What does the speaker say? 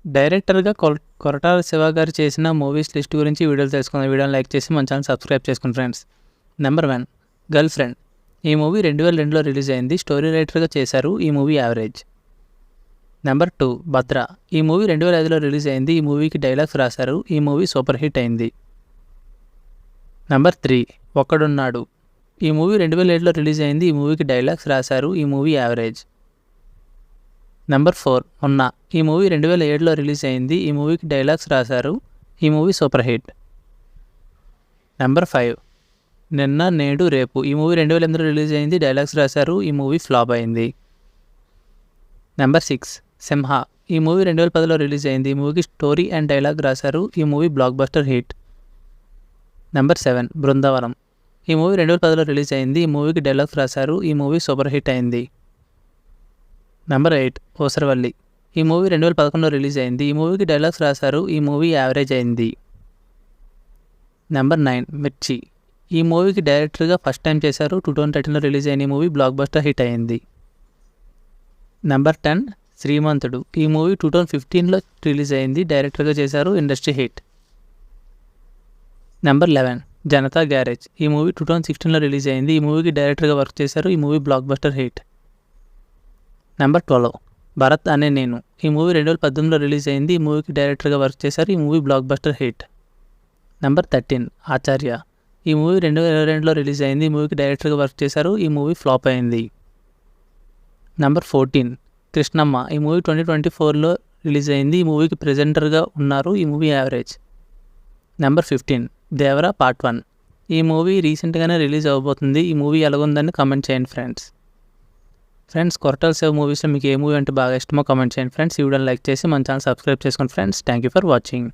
డైరెక్టర్గా కొరటాల శివ గారు చేసిన మూవీస్ లిస్ట్ గురించి వీడియోలు తెలుసుకుందాం. వీడియోని లైక్ చేసి మన ఛానల్ సబ్స్క్రైబ్ చేసుకోండి ఫ్రెండ్స్. Number 1 girl friend. ఈ మూవీ 2002లో రిలీజ్ అయింది. స్టోరీ రైటర్గా చేశారు. ఈ మూవీ యావరేజ్. నెంబర్ 2 భద్ర. ఈ మూవీ 2005లో రిలీజ్ అయింది. ఈ మూవీకి డైలాగ్స్ రాశారు. ఈ మూవీ సూపర్ హిట్ అయింది. నెంబర్ 3 ఒక్కడున్నాడు. ఈ మూవీ 2007లో రిలీజ్ అయింది. ఈ మూవీకి డైలాగ్స్ రాశారు. ఈ మూవీ యావరేజ్. నెంబర్ 4 ఉన్నా. ఈ మూవీ 2007లో రిలీజ్ అయింది. ఈ మూవీకి డైలాగ్స్ రాశారు. ఈ మూవీ సూపర్ హిట్. నెంబర్ 5 నిన్న నేడు రేపు. ఈ మూవీ 2008లో రిలీజ్ అయింది. డైలాగ్స్ రాశారు. ఈ మూవీ ఫ్లాప్ అయింది. నెంబర్ 6 సింహ. ఈ మూవీ 2010లో రిలీజ్ అయింది. ఈ మూవీకి స్టోరీ అండ్ డైలాగ్ రాశారు. ఈ movie block buster hit. Number 7 Brindavanam. ఈ మూవీ 2010లో రిలీజ్ అయింది. ఈ మూవీకి డైలాగ్స్ రాశారు. ఈ మూవీ సూపర్ హిట్ అయింది. నెంబర్ 8 ఓసరవల్లి. ఈ మూవీ 2011లో రిలీజ్ అయింది. ఈ మూవీకి డైలాగ్స్ రాశారు. ఈ మూవీ యావరేజ్ అయింది. నెంబర్ 9 మిర్చి. ఈ మూవీకి డైరెక్టర్గా ఫస్ట్ టైం చేశారు. 2013లో రిలీజ్ అయిన ఈ మూవీ బ్లాక్ బస్టర్ హిట్ అయింది. నెంబర్ 10 శ్రీమంతుడు. ఈ మూవీ 2015లో రిలీజ్ అయింది. డైరెక్టర్గా చేశారు. Industry hit. Number 11 Janata garage. ఈ మూవీ 2016లో రిలీజ్ అయింది. ఈ మూవీకి డైరెక్టర్గా వర్క్ చేశారు. ఈ movie block buster hit. Number 12 Bharat అనే నేను. ఈ మూవీ 2018లో రిలీజ్ అయింది. ఈ మూవీకి డైరెక్టర్గా వర్క్ చేశారు. ఈ movie block buster hit. Number 13 ఆచార్య. ఈ మూవీ 2022లో రిలీజ్ అయింది. ఈ మూవీకి డైరెక్టర్గా వర్క్ చేశారు. ఈ మూవీ ఫ్లాప్ అయింది. నెంబర్ 14 కృష్ణమ్మ. ఈ మూవీ 2024లో రిలీజ్ అయింది. ఈ మూవీకి ప్రెజెంటర్గా ఉన్నారు. ఈ movie average. Number 15 Devara part 1. ఈ మూవీ రీసెంట్గానే రిలీజ్ అవ్వబోతుంది. ఈ మూవీ ఎలాగుందని కామెంట్ చేయండి ఫ్రెండ్స్. కొరటాల శివ మూవీస్లో మీకు ఏ మూవీ అంటే బాగా ఇష్టమో కామెంట్ చేయండి ఫ్రెండ్స్. ఈ వీడియోని లైక్ చేసి మన ఛానల్ సబ్స్క్రైబ్ చేసుకోండి friends. Thank you for watching.